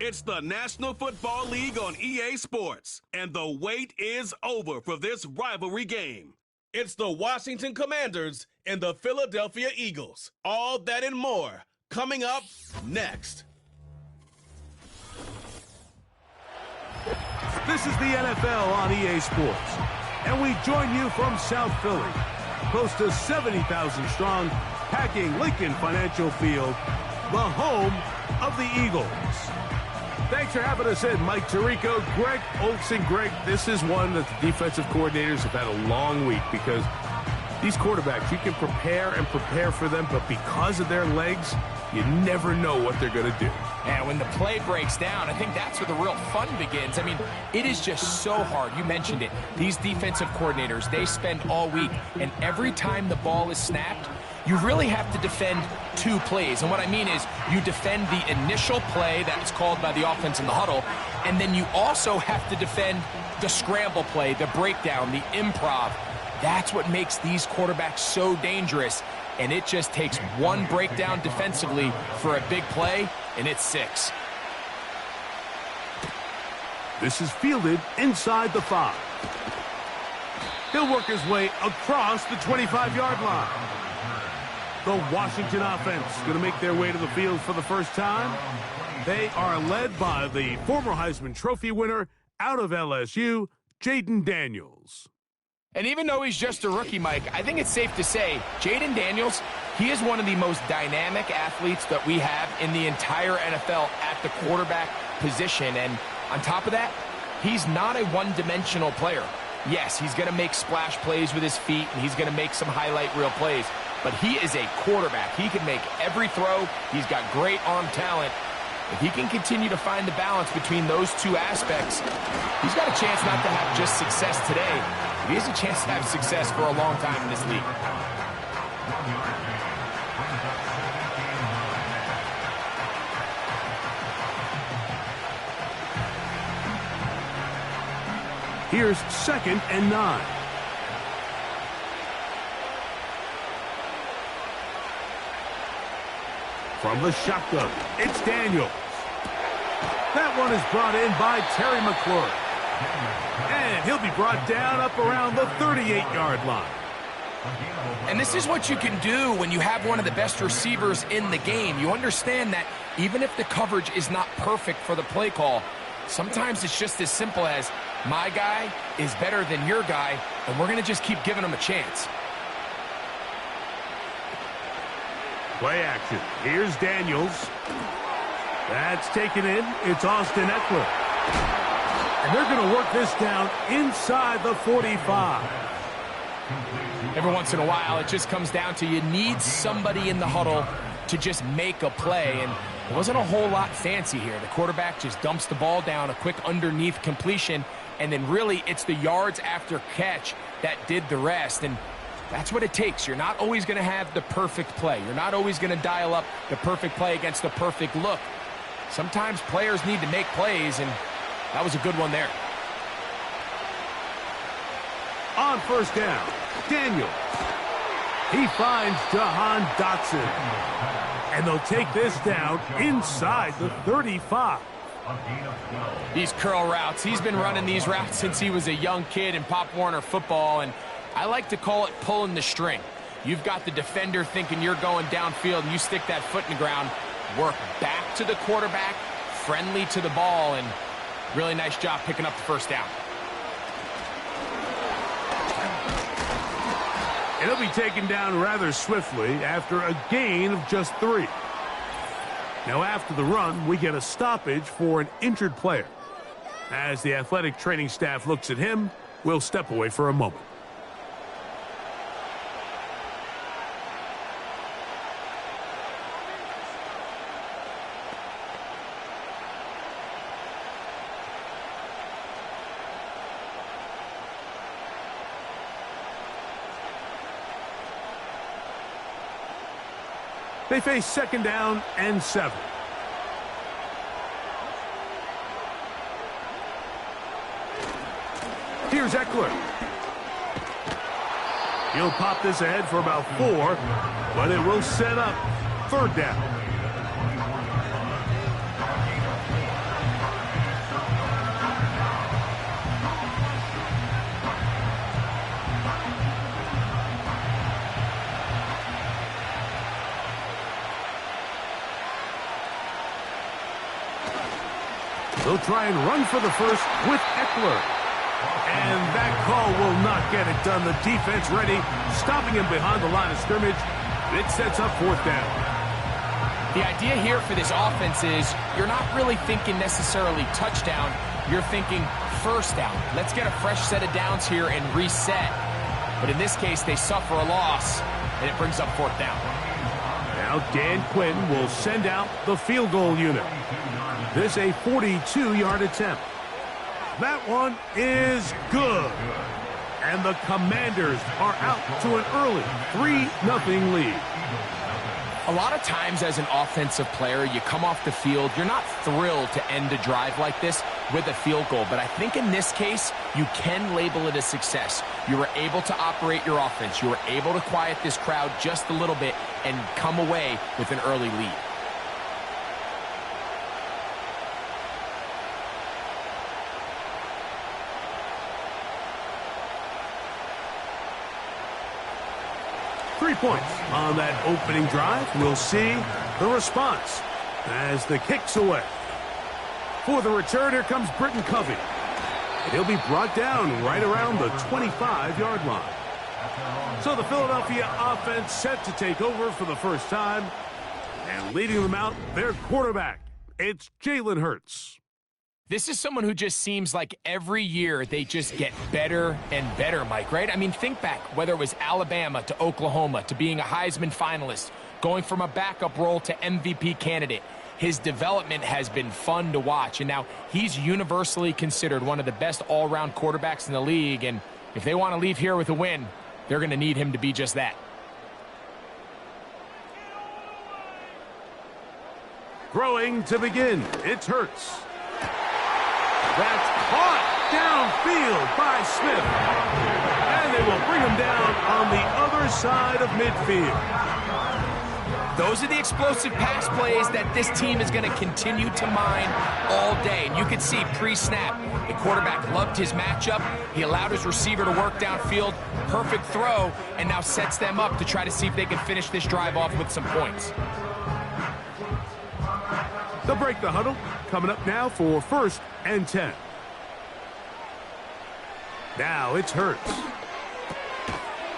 It's the National Football League on EA Sports, and the wait is over for this rivalry game. It's the Washington Commanders and the Philadelphia Eagles. All that and more coming up next. This is the NFL on EA Sports, and we join you from South Philly, close to 70,000 strong, packing Lincoln Financial Field, the home of the Eagles. Thanks for having us in, Mike Tirico, Greg Olson. Greg, this is one that the defensive coordinators have had a long week because these quarterbacks, you can prepare and prepare for them, but because of their legs, you never know what they're going to do. And when the play breaks down, I think that's where the real fun begins. I mean, it is just so hard. You mentioned it. These defensive coordinators, they spend all week, and every time the ball is snapped, you really have to defend two plays. And what I mean is you defend the initial play that's called by the offense in the huddle, and then you also have to defend the scramble play, the breakdown, the improv. That's what makes these quarterbacks so dangerous. And it just takes one breakdown defensively for a big play, and it's 6. This is fielded inside the 5. He'll work his way across the 25-yard line. The Washington offense going to make their way to the field for the first time. They are led by the former Heisman Trophy winner out of LSU, Jaden Daniels. And even though he's just a rookie, Mike, I think it's safe to say Jaden Daniels, he is one of the most dynamic athletes that we have in the entire NFL at the quarterback position. And on top of that, he's not a one-dimensional player. Yes, he's going to make splash plays with his feet, and he's going to make some highlight reel plays. But he is a quarterback. He can make every throw. He's got great arm talent. If he can continue to find the balance between those two aspects, he's got a chance not to have just success today. He has a chance to have success for a long time in this league. Here's 2nd and 9. From the shotgun, it's Daniels. That one is brought in by Terry McLaurin. And he'll be brought down up around the 38-yard line. And this is what you can do when you have one of the best receivers in the game. You understand that even if the coverage is not perfect for the play call, sometimes it's just as simple as, my guy is better than your guy, and we're going to just keep giving him a chance. Play action. Here's Daniels. That's taken in. It's Austin Eckler. And they're going to work this down inside the 45. Every once in a while, it just comes down to you need somebody in the huddle to just make a play. And it wasn't a whole lot fancy here. The quarterback just dumps the ball down, a quick underneath completion, and then really it's the yards after catch that did the rest. And that's what it takes. You're not always going to have the perfect play. You're not always going to dial up the perfect play against the perfect look. Sometimes players need to make plays, and that was a good one there. On first down, Daniels. He finds Jahan Dotson. And they'll take this down inside the 35. These curl routes, he's been running these routes since he was a young kid in Pop Warner football, and I like to call it pulling the string. You've got the defender thinking you're going downfield, and you stick that foot in the ground, work back to the quarterback, friendly to the ball, and really nice job picking up the first down. And he'll be taken down rather swiftly after a gain of just 3. Now after the run, we get a stoppage for an injured player. As the athletic training staff looks at him, we'll step away for a moment. They face 2nd down and 7. Here's Eckler. He'll pop this ahead for about 4, but it will set up 3rd down. He'll try and run for the first with Eckler. And that call will not get it done. The defense ready, stopping him behind the line of scrimmage. It sets up 4th down. The idea here for this offense is you're not really thinking necessarily touchdown. You're thinking 1st down. Let's get a fresh set of downs here and reset. But in this case, they suffer a loss, and it brings up 4th down. Now Dan Quinn will send out the field goal unit. This a 42-yard attempt. That one is good. And the Commanders are out to an early 3-0 lead. A lot of times as an offensive player, you come off the field, you're not thrilled to end a drive like this with a field goal. But I think in this case, you can label it a success. You were able to operate your offense. You were able to quiet this crowd just a little bit and come away with an early lead. Points on that opening drive. We'll see the response as the kick's away. For the return, here comes Britton Covey. He'll be brought down right around the 25-yard line. So the Philadelphia offense set to take over for the first time. And leading them out, their quarterback. It's Jalen Hurts. This is someone who just seems like every year they just get better and better, Mike, right? I mean, think back, whether it was Alabama to Oklahoma to being a Heisman finalist, going from a backup role to MVP candidate. His development has been fun to watch, and now he's universally considered one of the best all-around quarterbacks in the league, and if they want to leave here with a win, they're going to need him to be just that. Throwing to begin, it's Hurts. That's caught downfield by Smith. And they will bring him down on the other side of midfield. Those are the explosive pass plays that this team is going to continue to mine all day. And you can see pre-snap, the quarterback loved his matchup. He allowed his receiver to work downfield. Perfect throw, and now sets them up to try to see if they can finish this drive off with some points. They'll break the huddle. Coming up now for 1st and 10. Now it's Hurts.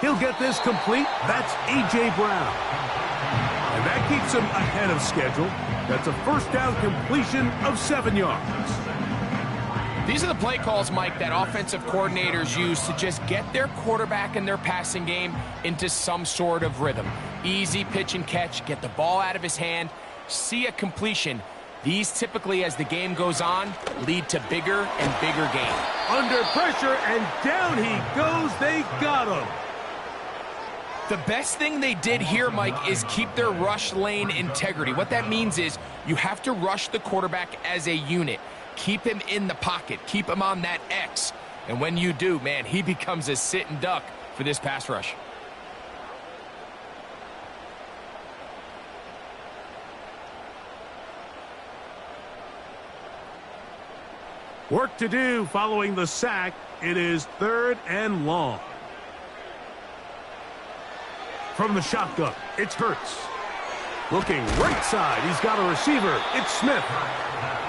He'll get this complete. That's A.J. Brown. And that keeps him ahead of schedule. That's a 1st down completion of 7 yards. These are the play calls, Mike, that offensive coordinators use to just get their quarterback and their passing game into some sort of rhythm. Easy pitch and catch, get the ball out of his hand, see a completion. These typically, as the game goes on, lead to bigger and bigger gains. Under pressure, and down he goes. They got him. The best thing they did here, Mike, is keep their rush lane integrity. What that means is you have to rush the quarterback as a unit. Keep him in the pocket. Keep him on that X. And when you do, man, he becomes a sitting duck for this pass rush. Work to do following the sack. It is 3rd and long. From the shotgun, it's Hurts. Looking right side, he's got a receiver. It's Smith.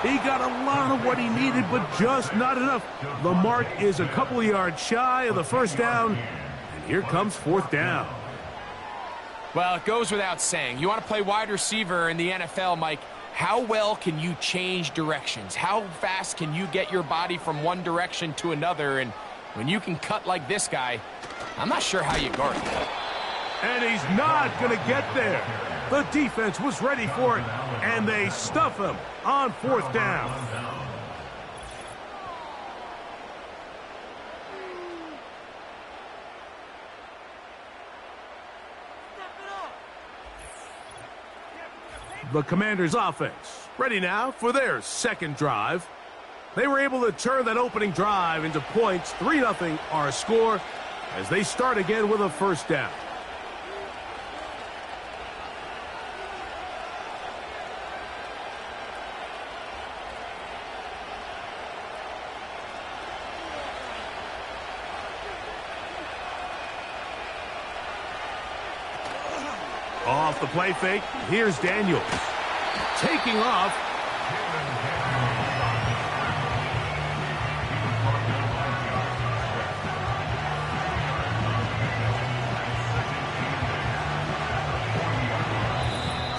He got a lot of what he needed, but just not enough. The mark is a couple of yards shy of the 1st down. And here comes 4th down. Well, it goes without saying. You want to play wide receiver in the NFL, Mike. How well can you change directions? How fast can you get your body from one direction to another? And when you can cut like this guy, I'm not sure how you guard it. And he's not going to get there. The defense was ready for it, and they stuff him on 4th down. The Commanders' offense ready now for their 2nd drive. They were able to turn that opening drive into points. 3-0 our score as they start again with a 1st down. Off the play fake, here's Daniels. Taking off.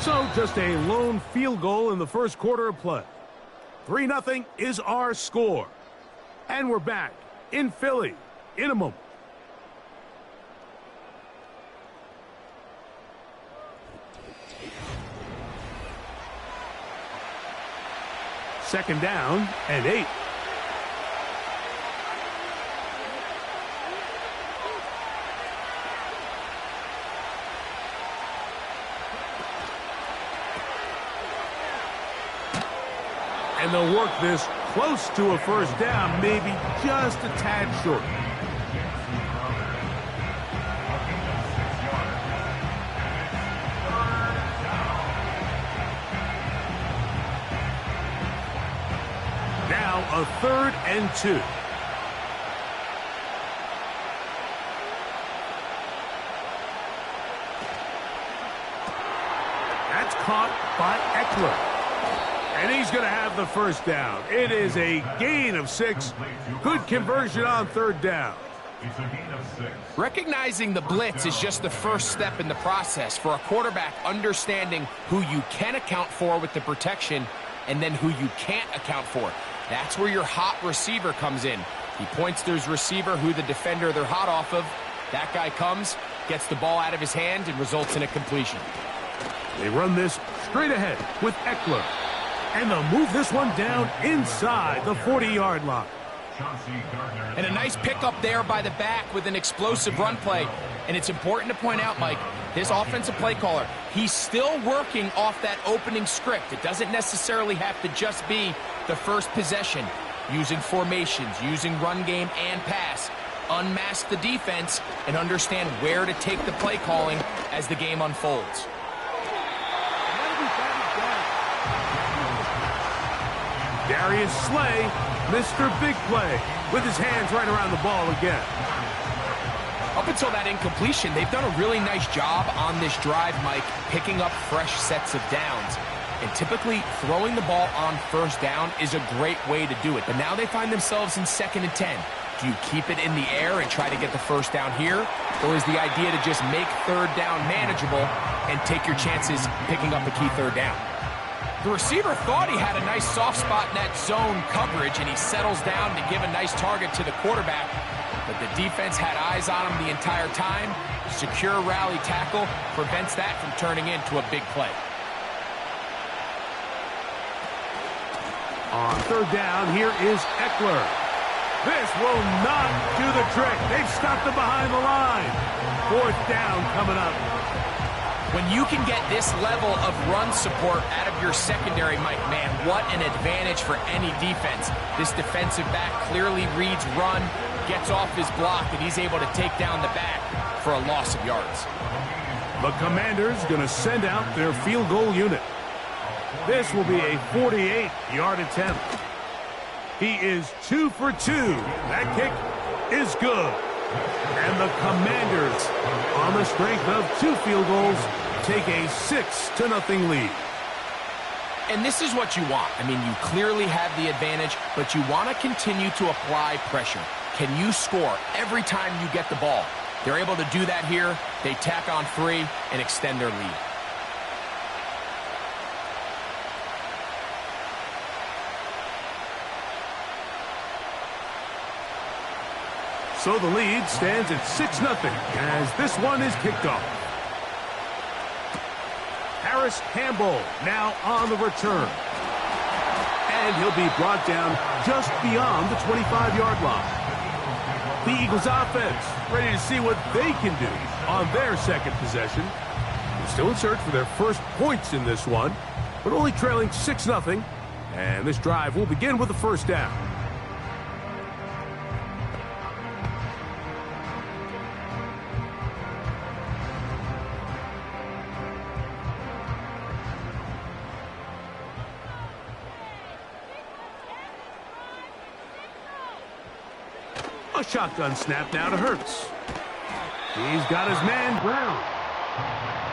So just a lone field goal in the first quarter of play. 3-0 is our score. And we're back in Philly in a moment. Second down and 8. And they'll work this close to a first down, maybe just a tad short. Now a 3rd and 2. That's caught by Eckler. And he's going to have the first down. It is a gain of 6. Good conversion on 3rd down. Recognizing the blitz is just the first step in the process for a quarterback understanding who you can account for with the protection and then who you can't account for. That's where your hot receiver comes in. He points to his receiver, who the defender they're hot off of. That guy comes, gets the ball out of his hand, and results in a completion. They run this straight ahead with Eckler. And they'll move this one down inside the 40-yard line. And a nice pickup there by the back with an explosive run play. And it's important to point out, Mike, this offensive play caller, he's still working off that opening script. It doesn't necessarily have to just be the first possession. Using formations, using run game and pass. Unmask the defense and understand where to take the play calling as the game unfolds. Darius Slay, Mr. Big Play, with his hands right around the ball again. Up until that incompletion, they've done a really nice job on this drive, Mike, picking up fresh sets of downs. And typically, throwing the ball on first down is a great way to do it. But now they find themselves in 2nd and 10. Do you keep it in the air and try to get the first down here? Or is the idea to just make 3rd down manageable and take your chances picking up the key 3rd down? The receiver thought he had a nice soft spot in that zone coverage, and he settles down to give a nice target to the quarterback. But the defense had eyes on him the entire time. Secure rally tackle prevents that from turning into a big play. On 3rd down, here is Eckler. This will not do the trick. They've stopped him behind the line. 4th down coming up. When you can get this level of run support out of your secondary, Mike, man, what an advantage for any defense. This defensive back clearly reads run, gets off his block, and he's able to take down the back for a loss of yards. The Commanders going to send out their field goal unit. This will be a 48-yard attempt. He is 2 for 2. That kick is good. And the Commanders, on the strength of 2 field goals, take a 6-0 lead. And this is what you want. I mean, you clearly have the advantage, but you want to continue to apply pressure. Can you score every time you get the ball? They're able to do that here. They tack on 3 and extend their lead. So the lead stands at 6-0 as this one is kicked off. Harris Campbell now on the return. And he'll be brought down just beyond the 25-yard line. The Eagles offense ready to see what they can do on their second possession. They're still in search for their first points in this one, but only trailing 6-0. And this drive will begin with the first down. A shotgun snap now to Hurts. He's got his man Brown.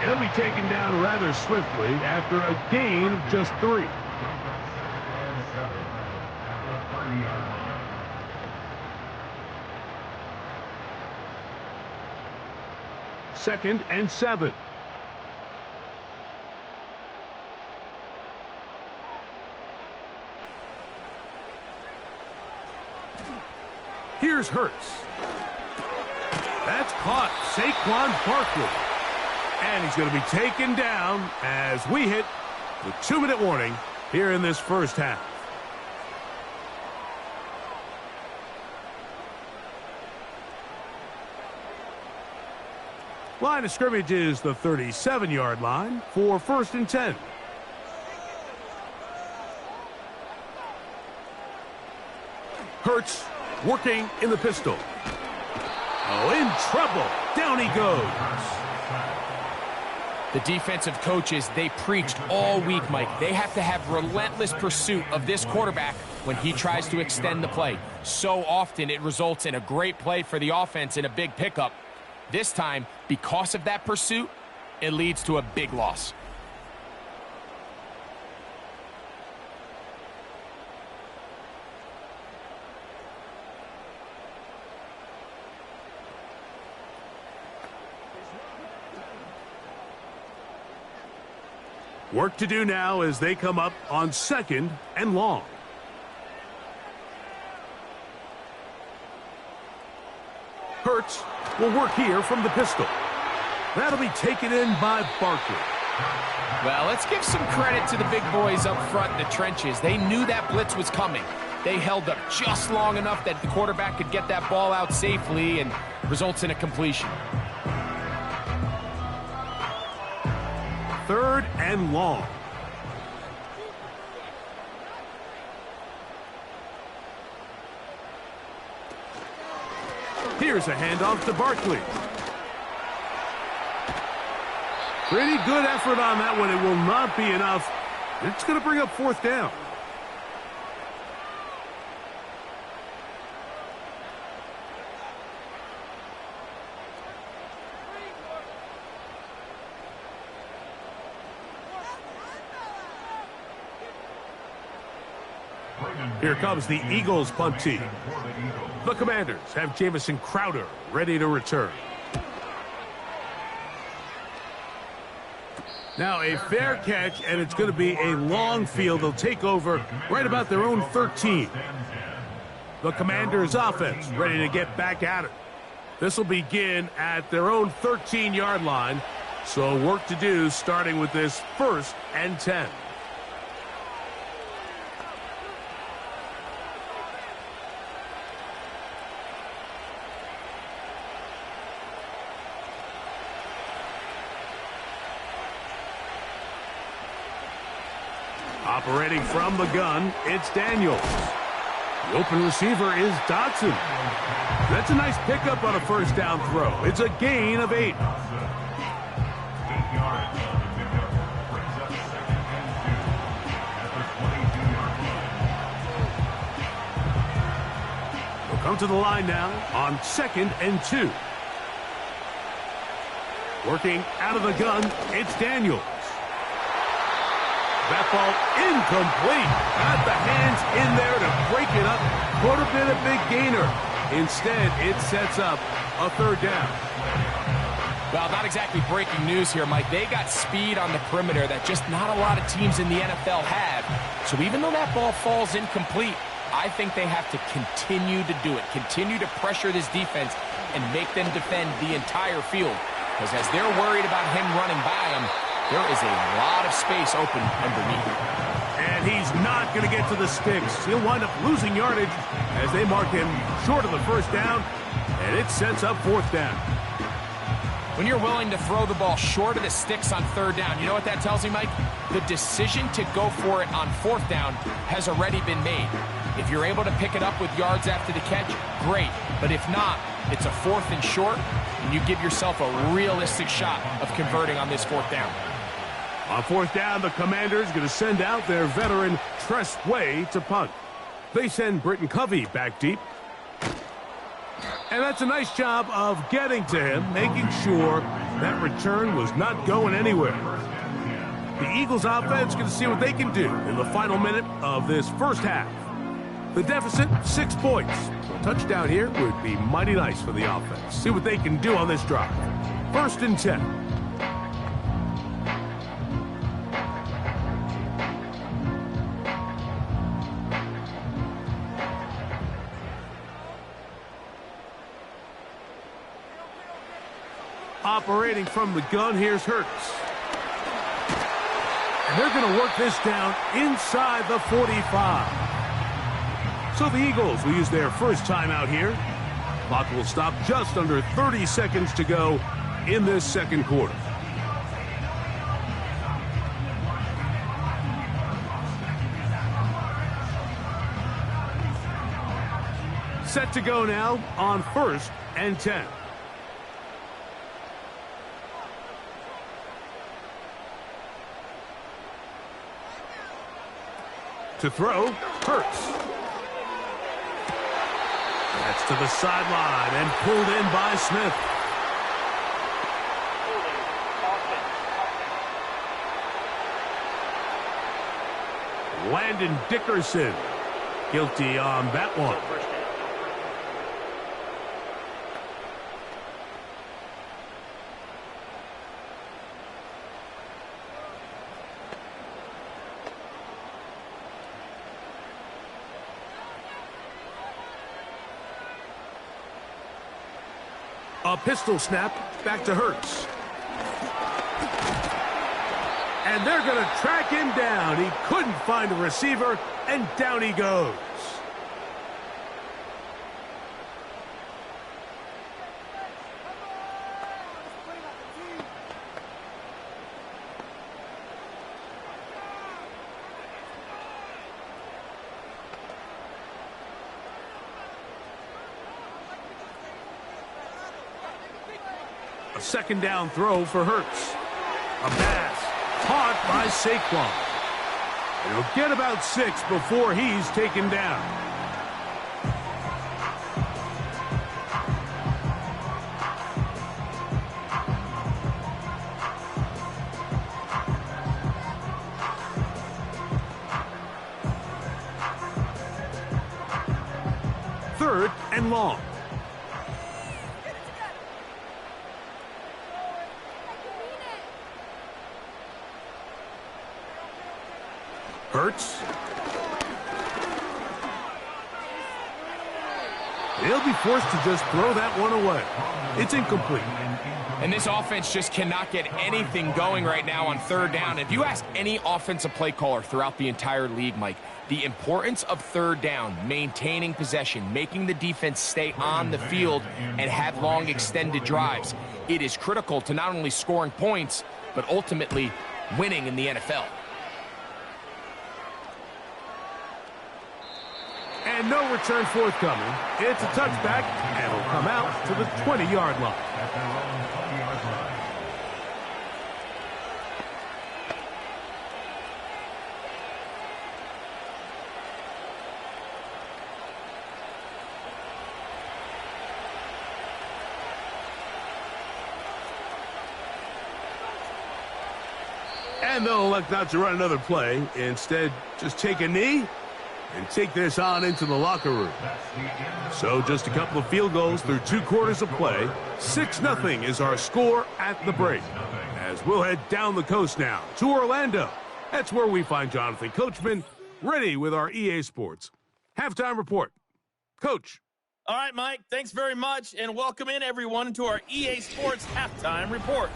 He'll be taken down rather swiftly after a gain of just 3. Second and 7. Here's Hurts. That's caught. Saquon Barkley. And he's going to be taken down as we hit the 2-minute warning here in this first half. Line of scrimmage is the 37-yard line for 1st and 10. Hurts working in the pistol. Oh, in trouble. Down he goes. The defensive coaches, they preached all week, Mike. They have to have relentless pursuit of this quarterback when he tries to extend the play. So often it results in a great play for the offense and a big pickup. This time, because of that pursuit, it leads to a big loss. Work to do now as they come up on 2nd and long. Hurts will work here from the pistol. That'll be taken in by Barkley. Well, let's give some credit to the big boys up front in the trenches. They knew that blitz was coming. They held up just long enough that the quarterback could get that ball out safely and results in a completion. 3rd and long. Here's a handoff to Barkley. Pretty good effort on that one. It will not be enough. It's going to bring up 4th down. Here comes the Eagles punt team. The Commanders have Jamison Crowder ready to return. Now a fair catch, and it's going to be a long field. They'll take over right about their own 13. The Commanders offense ready to get back at it. This will begin at their own 13-yard line. So work to do starting with this 1st and 10. Operating from the gun, it's Daniels. The open receiver is Dotson. That's a nice pickup on a 1st down throw. It's a gain of 8. We'll come to the line now on 2nd and 2. Working out of the gun, it's Daniels. That ball incomplete. Got the hands in there to break it up. Could have been a big gainer. Instead, it sets up a 3rd down. Well, not exactly breaking news here, Mike. They got speed on the perimeter that just not a lot of teams in the NFL have. So even though that ball falls incomplete, I think they have to continue to do it. Continue to pressure this defense and make them defend the entire field. Because as they're worried about him running by them, there is a lot of space open underneath. And he's not going to get to the sticks. He'll wind up losing yardage as they mark him short of the 1st down, and it sets up 4th down. When you're willing to throw the ball short of the sticks on 3rd down, you know what that tells me, Mike? The decision to go for it on 4th down has already been made. If you're able to pick it up with yards after the catch, great. But if not, it's a 4th and short, and you give yourself a realistic shot of converting on this 4th down. On 4th down, the Commanders going to send out their veteran Tress Way to punt. They send Britton Covey back deep. And that's a nice job of getting to him, making sure that return was not going anywhere. The Eagles offense going to see what they can do in the final minute of this 1st half. The deficit, 6 points. A touchdown here would be mighty nice for the offense. See what they can do on this drive. 1st and 10. Operating from the gun, here's Hurts. And they're going to work this down inside the 45. So the Eagles will use their first timeout here. Clock will stop just under 30 seconds to go in this second quarter. Set to go now on 1st and 10. To throw, Hurts. That's to the sideline and pulled in by Smith. Landon Dickerson, guilty on that one. A pistol snap back to Hurts. And they're going to track him down. He couldn't find a receiver, and down he goes. A second down throw for Hurts. A pass caught by Saquon. And he'll get about 6 before he's taken down. Third and long. Hurts. They'll be forced to just throw that one away. It's incomplete. And this offense just cannot get anything going right now on third down. If you ask any offensive play caller throughout the entire league, Mike, the importance of third down, maintaining possession, making the defense stay on the field and have long extended drives, it is critical to not only scoring points, but ultimately winning in the NFL. And no return forthcoming. It's a touchback, and it'll come out to the 20-yard line. And they'll elect not to run another play. Instead, just take a knee and take this on into the locker room. So just a couple of field goals through 2 quarters of play. 6-0 is our score at the break. As we'll head down the coast now to Orlando. That's where we find Jonathan Coachman ready with our EA Sports halftime report. Coach. All right, Mike, thanks very much, and welcome in everyone to our EA Sports halftime report.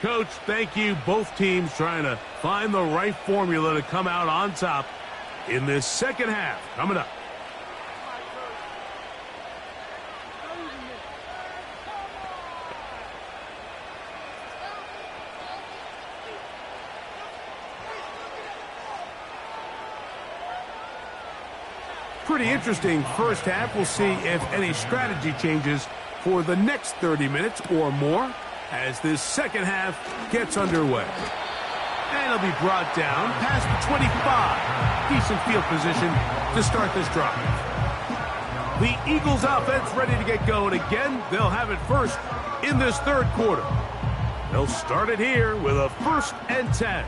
Coach, thank you. Both teams trying to find the right formula to come out on top in this second half coming up. Pretty interesting first half. We'll see if any strategy changes for the next 30 minutes or more as this second half gets underway. And it'll be brought down past the 25. Decent field position to start this drive. The Eagles offense ready to get going again. They'll have it first in this third quarter. They'll start it here with a 1st and 10.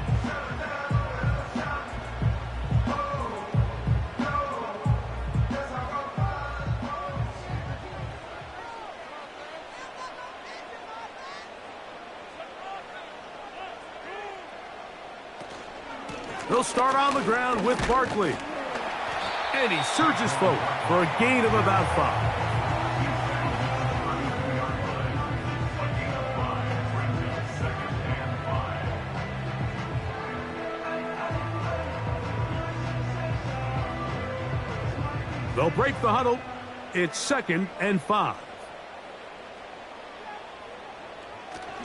They'll start on the ground with Barkley. And he surges forward for a gain of about 5. They'll break the huddle. It's 2nd and 5.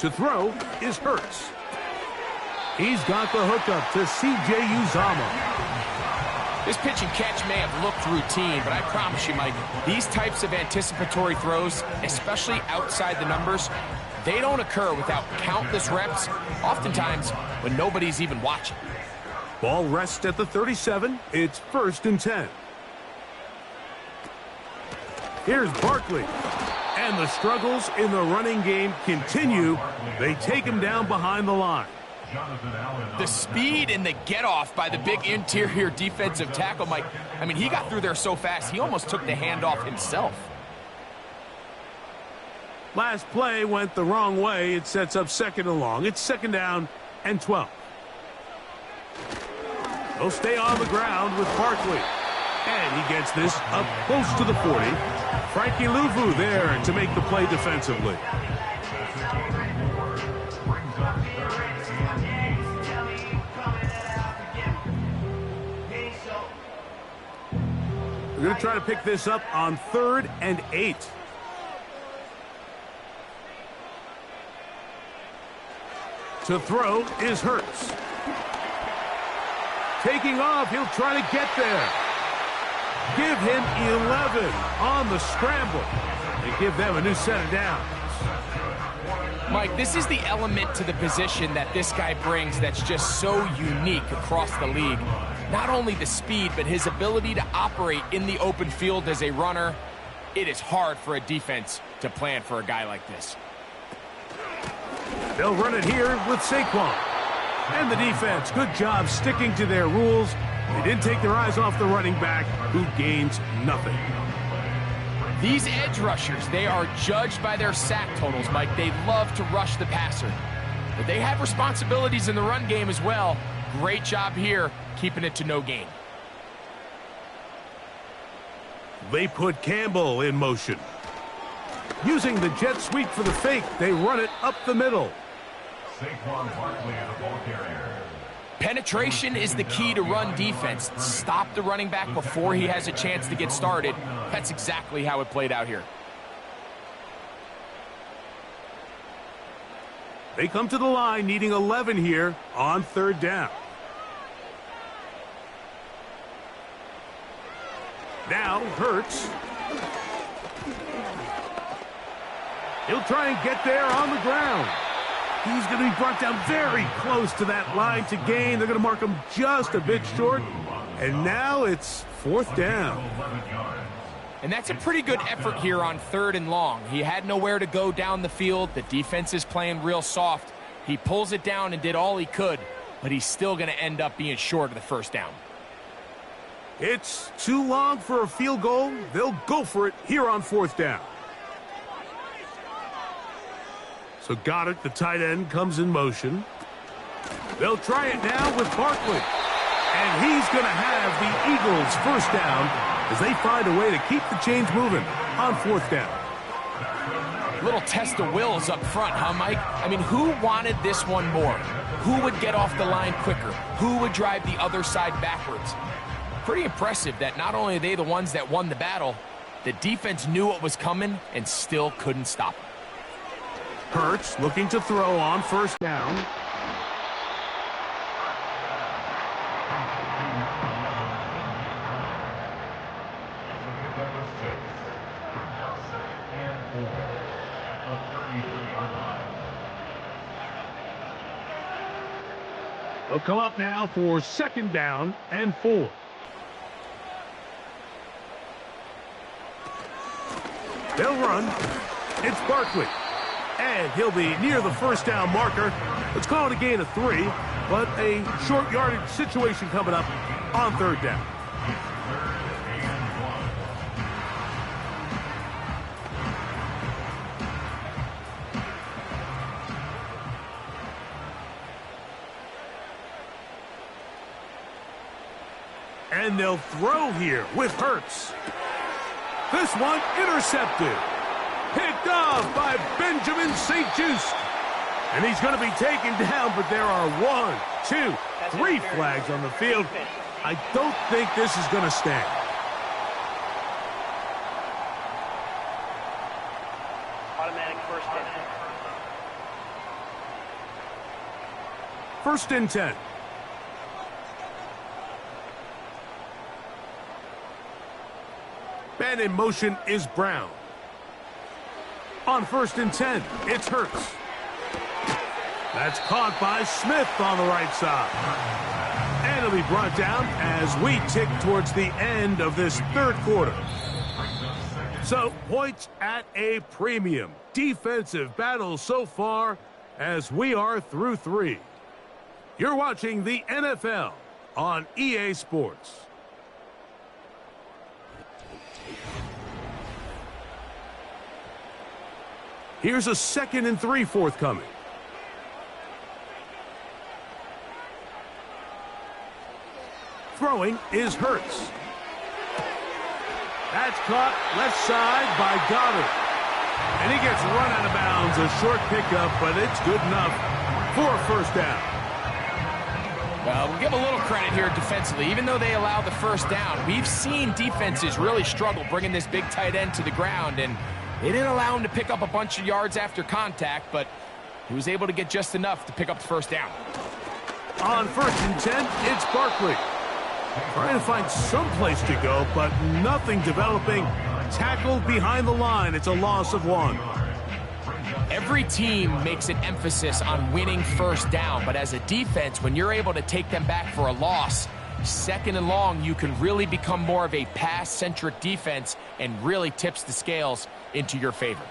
To throw is Hurts. He's got the hookup to C.J. Uzomah. This pitch and catch may have looked routine, but I promise you, Mike, these types of anticipatory throws, especially outside the numbers, they don't occur without countless reps, oftentimes when nobody's even watching. Ball rests at the 37. It's 1st and 10. Here's Barkley. And the struggles in the running game continue. They take him down behind the line. The speed and the get-off by the big interior defensive tackle, Mike. I mean, he got through there so fast, he almost took the handoff himself. Last play went the wrong way. It sets up 2nd and long. It's 2nd down and 12. They'll stay on the ground with Barkley. And he gets this up close to the 40. Frankie Luvu there to make the play defensively. We're going to try to pick this up on 3rd and 8. To throw is Hurts. Taking off, he'll try to get there. Give him 11 on the scramble. They give them a new set of downs. Mike, this is the element to the position that this guy brings that's just so unique across the league. Not only the speed, but his ability to operate in the open field as a runner. It is hard for a defense to plan for a guy like this. They'll run it here with Saquon. And the defense, good job sticking to their rules. They didn't take their eyes off the running back, who gains nothing. These edge rushers, they are judged by their sack totals, Mike. They love to rush the passer. But they have responsibilities in the run game as well. Great job here, keeping it to no gain. They put Campbell in motion. Using the jet sweep for the fake, they run it up the middle. Saquon Barkley, the ball carrier. Penetration is the key to run defense. Stop the running back before he has a chance to get started. That's exactly how it played out here. They come to the line needing 11 here on 3rd down. Now Hurts. He'll try and get there on the ground. He's going to be brought down very close to that line to gain. They're going to mark him just a bit short. And now it's 4th down. And that's a pretty good effort here on 3rd and long. He had nowhere to go down the field. The defense is playing real soft. He pulls it down and did all he could, but he's still going to end up being short of the 1st down. It's too long for a field goal. They'll go for it here on 4th down. So Goddard, the tight end, comes in motion. They'll try it now with Barkley. And he's going to have the Eagles' 1st down as they find a way to keep the chains moving on 4th down. Little test of wills up front, huh, Mike? I mean, who wanted this one more? Who would get off the line quicker? Who would drive the other side backwards? Pretty impressive that not only are they the ones that won the battle, the defense knew what was coming and still couldn't stop it. Hurts looking to throw on 1st down. They'll come up now for 2nd down and 4. They'll run. It's Barkley. And he'll be near the 1st down marker. Let's call it a gain of 3, but a short yardage situation coming up on 3rd down. And they'll throw here with Hurts. This one intercepted. Picked off by Benjamin St-Juste. And he's going to be taken down, but there are 1, 2, 3 flags on the field. I don't think this is going to stand. Automatic first down. 1st and 10. Man in motion is Brown. On 1st and 10, it's Hurts. That's caught by Smith on the right side. And it'll be brought down as we tick towards the end of this 3rd quarter. So, points at a premium. Defensive battle so far as we are through 3. You're watching the NFL on EA Sports. Here's a 2nd and 3 forthcoming. Throwing is Hurts. That's caught left side by Goddard. And he gets run out of bounds. A short pickup, but it's good enough for a 1st down. Well, we'll give a little credit here defensively. Even though they allowed the 1st down, we've seen defenses really struggle bringing this big tight end to the ground, and they didn't allow him to pick up a bunch of yards after contact, but he was able to get just enough to pick up the 1st down. On 1st and 10, it's Barkley. Trying to find some place to go, but nothing developing. Tackled behind the line. It's a loss of 1. Every team makes an emphasis on winning 1st down, but as a defense, when you're able to take them back for a loss, 2nd and long, you can really become more of a pass-centric defense and really tips the scales into your favor.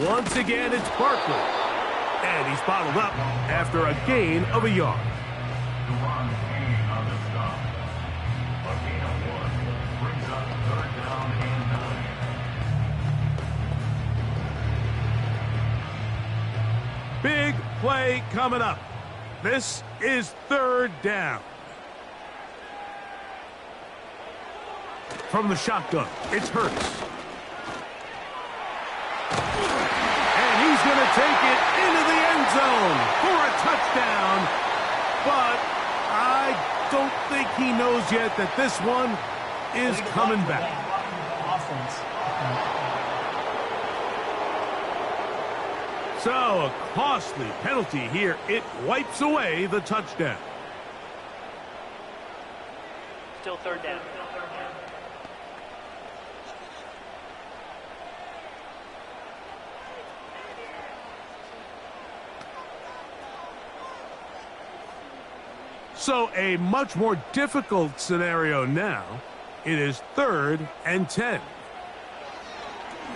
Once again, it's Barkley. And he's bottled up after a gain of a yard. Big play coming up. This is 3rd down. From the shotgun, it's Hurts. And he's going to take it into the end zone for a touchdown. But I don't think he knows yet that this one is coming back. So, a costly penalty here. It wipes away the touchdown. Still 3rd down. So, a much more difficult scenario now. It is 3rd and 10.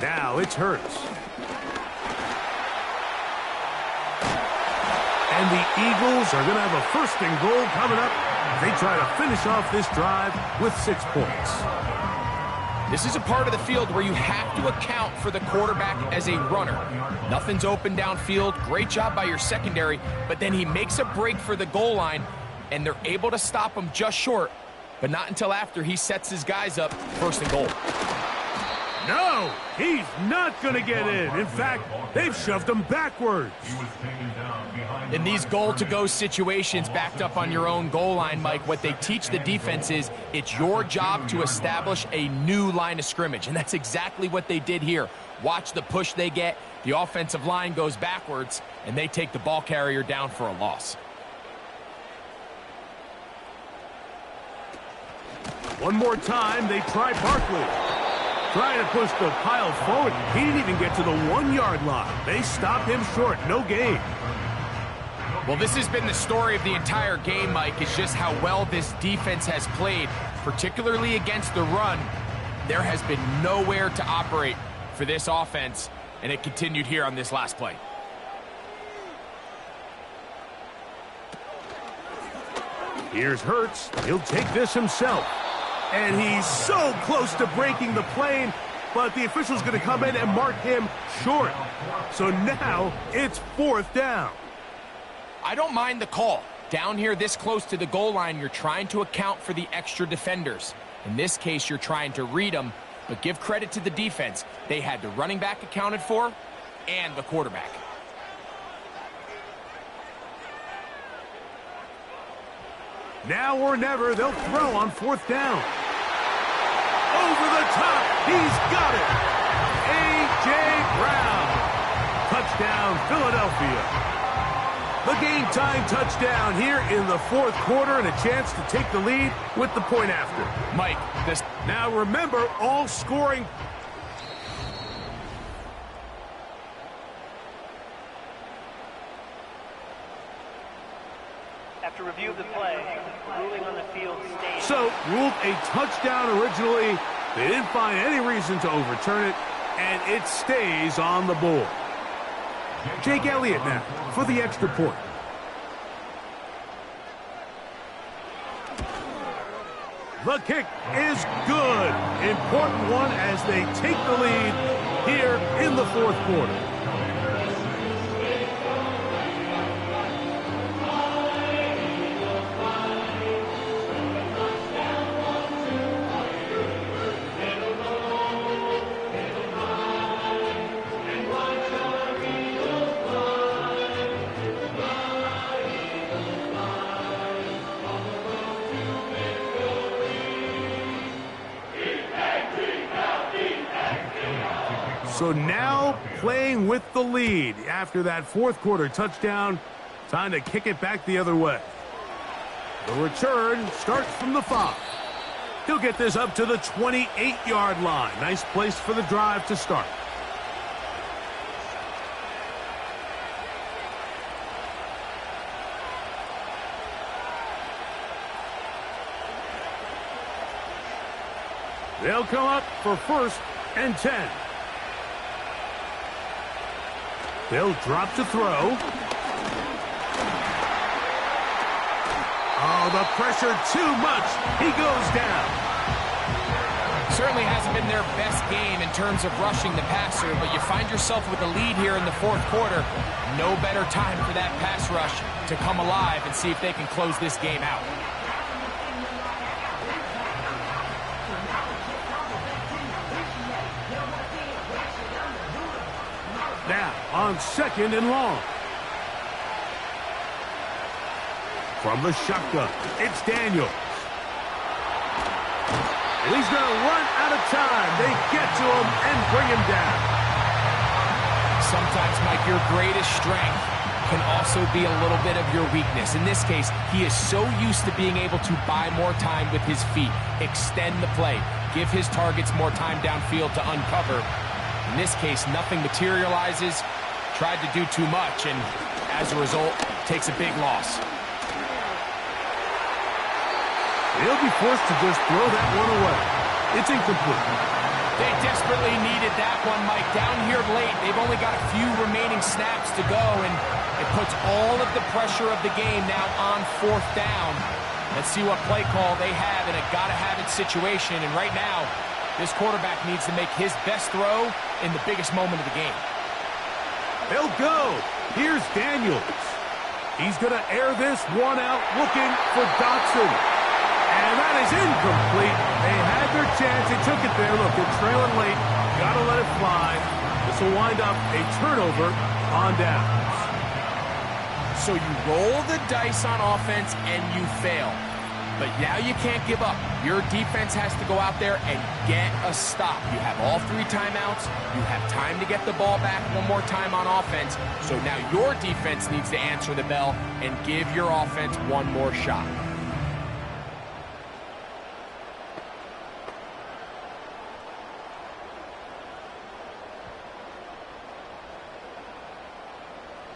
Now it's Hurts. And the Eagles are going to have a 1st and goal coming up. They try to finish off this drive with 6 points. This is a part of the field where you have to account for the quarterback as a runner. Nothing's open downfield. Great job by your secondary, but then he makes a break for the goal line, and they're able to stop him just short, but not until after he sets his guys up 1st and goal. No, he's not going to get in. In fact, they've shoved him backwards. In these goal-to-go situations backed up on your own goal line, Mike, what they teach the defense is it's your job to establish a new line of scrimmage, and that's exactly what they did here. Watch the push they get. The offensive line goes backwards, and they take the ball carrier down for a loss. One more time, they try Barkley. Trying to push the pile forward. He didn't even get to the 1-yard line. They stop him short. No gain. Well, this has been the story of the entire game, Mike. It's just how well this defense has played, particularly against the run. There has been nowhere to operate for this offense, and it continued here on this last play. Here's Hurts. He'll take this himself. And he's so close to breaking the plane, but the official's going to come in and mark him short. So now it's 4th down. I don't mind the call. Down here this close to the goal line, you're trying to account for the extra defenders. In this case, you're trying to read them, but give credit to the defense. They had the running back accounted for and the quarterback. Now or never, they'll throw on 4th down. Over the top, he's got it. A.J. Brown. Philadelphia. The game-tying touchdown here in the fourth quarter and a chance to take the lead with the point after. Mike, this... Now remember, all scoring... After review of the play, ruling on the field stays. So, ruled a touchdown originally. They didn't find any reason to overturn it, and it stays on the board. Jake Elliott now for the extra point. The kick is good. Important one as they take the lead here in the fourth quarter. So now playing with the lead after that fourth quarter touchdown. Time to kick it back the other way. The return starts from the 5. He'll get this up to the 28-yard line. Nice place for the drive to start. They'll come up for 1st and 10. They'll drop to throw. Oh, the pressure too much. He goes down. Certainly hasn't been their best game in terms of rushing the passer, but you find yourself with a lead here in the fourth quarter. No better time for that pass rush to come alive and see if they can close this game out. Now, on 2nd and long. From the shotgun, it's Daniels. And he's going to run out of time. They get to him and bring him down. Sometimes, Mike, your greatest strength can also be a little bit of your weakness. In this case, he is so used to being able to buy more time with his feet, extend the play, give his targets more time downfield to uncover. In this case, nothing materializes, tried to do too much, and as a result, takes a big loss. He'll be forced to just throw that one away. It's incomplete. They desperately needed that one, Mike. Down here late, they've only got a few remaining snaps to go, and it puts all of the pressure of the game now on 4th down. Let's see what play call they have in a gotta-have-it situation, and right now, this quarterback needs to make his best throw in the biggest moment of the game. They'll go. Here's Daniels. He's going to air this one out looking for Dotson. And that is incomplete. They had their chance. They took it there. Look, they're trailing late. Got to let it fly. This will wind up a turnover on downs. So you roll the dice on offense and you fail. But now you can't give up. Your defense has to go out there and get a stop. You have all 3 timeouts. You have time to get the ball back one more time on offense. So now your defense needs to answer the bell and give your offense one more shot.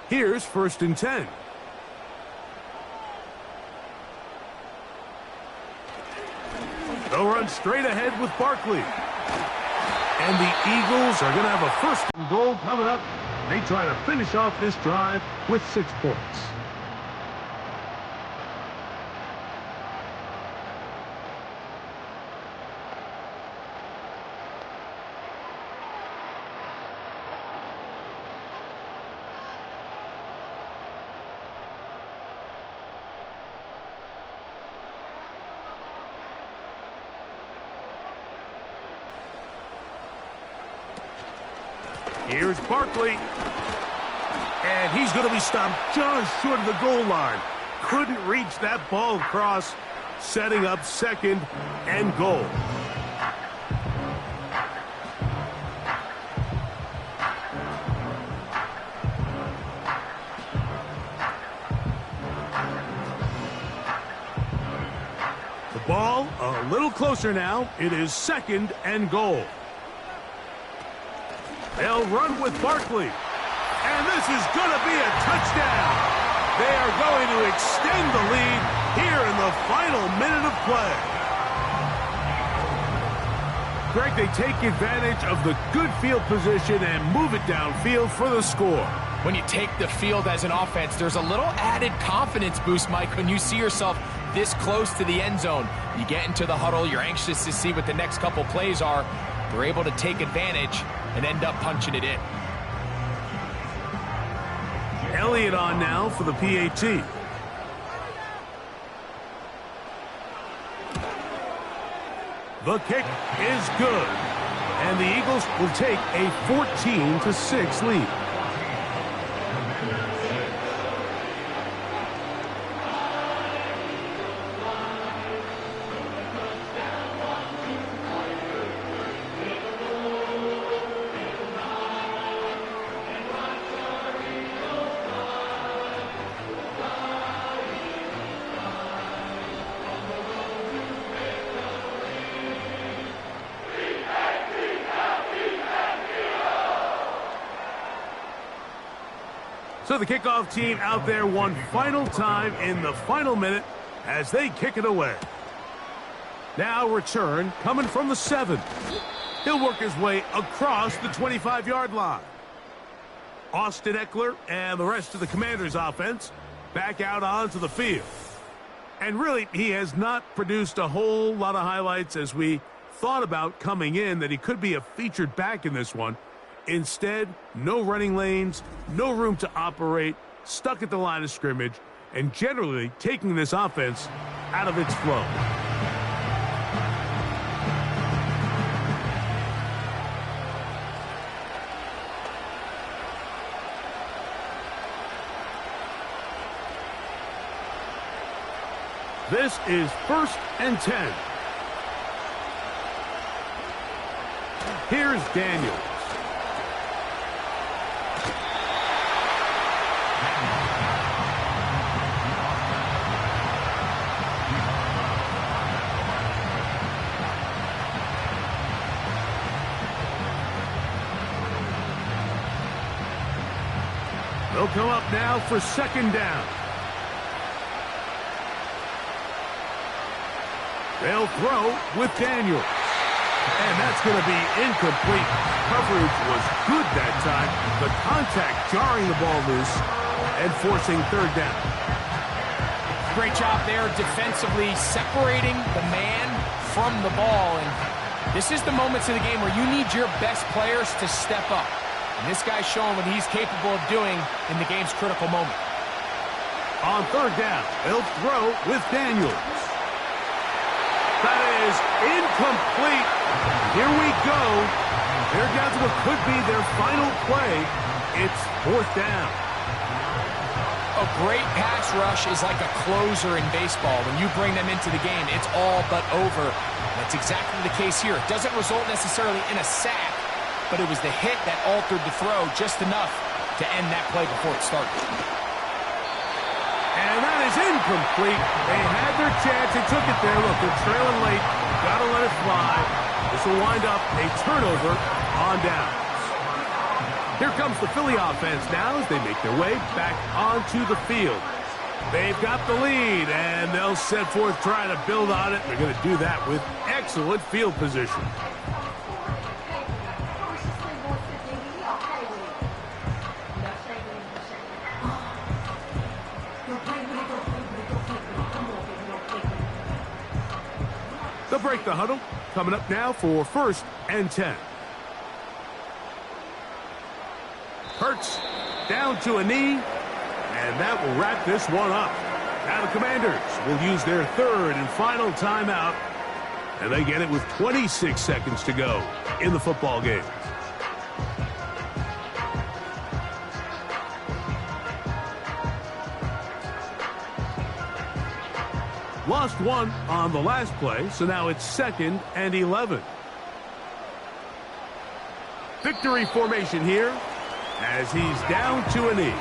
Here's 1st and 10. They'll run straight ahead with Barkley. And the Eagles are going to have a 1st and goal coming up. They try to finish off this drive with 6 points. Here's Barkley. And he's going to be stopped just short of the goal line. Couldn't reach that ball across, setting up 2nd and goal. Ball a little closer now. It is 2nd and goal. They'll run with Barkley. And this is going to be a touchdown. They are going to extend the lead here in the final minute of play. Greg, they take advantage of the good field position and move it downfield for the score. When you take the field as an offense, there's a little added confidence boost, Mike, when you see yourself this close to the end zone. You get into the huddle, you're anxious to see what the next couple plays are. They're able to take advantage and end up punching it in. Elliott on now for the PAT. The kick is good. And the Eagles will take a 14-6 lead. So the kickoff team out there one final time in the final minute as they kick it away. Now return coming from the 7. He'll work his way across the 25-yard line. Austin Eckler and the rest of the Commanders' offense back out onto the field. And really, he has not produced a whole lot of highlights as we thought about coming in that he could be a featured back in this one. Instead, no running lanes, no room to operate, stuck at the line of scrimmage, and generally taking this offense out of its flow. This is 1st and 10. Here's Daniels. They'll come up now for 2nd down. They'll throw with Daniels. And that's going to be incomplete. Coverage was good that time. The contact jarring the ball loose and forcing 3rd down. Great job there defensively separating the man from the ball. And this is the moments of the game where you need your best players to step up. And this guy's showing what he's capable of doing in the game's critical moment. On 3rd down, they'll throw with Daniels. That is incomplete. Here we go. They're down to what could be their final play. It's 4th down. A great pass rush is like a closer in baseball. When you bring them into the game, it's all but over. That's exactly the case here. It doesn't result necessarily in a sack, but it was the hit that altered the throw just enough to end that play before it started. And that is incomplete. They had their chance. They took it there. Look, they're trailing late. Got to let it fly. This will wind up a turnover on downs. Here comes the Philly offense now as they make their way back onto the field. They've got the lead, and they'll set forth trying to build on it. They're going to do that with excellent field position. They'll break the huddle. Coming up now for 1st and 10. Hurts down to a knee, and that will wrap this one up. Now the Commanders will use their 3rd and final timeout, and they get it with 26 seconds to go in the football game. Lost one on the last play, so now it's 2nd and 11. Victory formation here as he's down to a knee.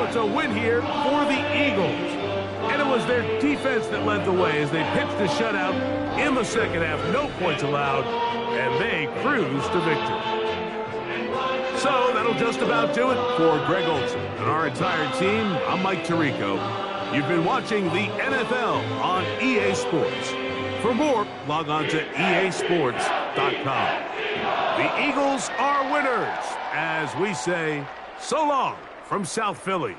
it's a win here for the Eagles. And it was their defense that led the way as they pitched a shutout in the second half. No points allowed, and they cruised to victory. So that'll just about do it for Greg Olson and our entire team. I'm Mike Tirico. You've been watching the NFL on EA Sports. For more, log on to easports.com. The Eagles are winners, as we say, so long from South Philly.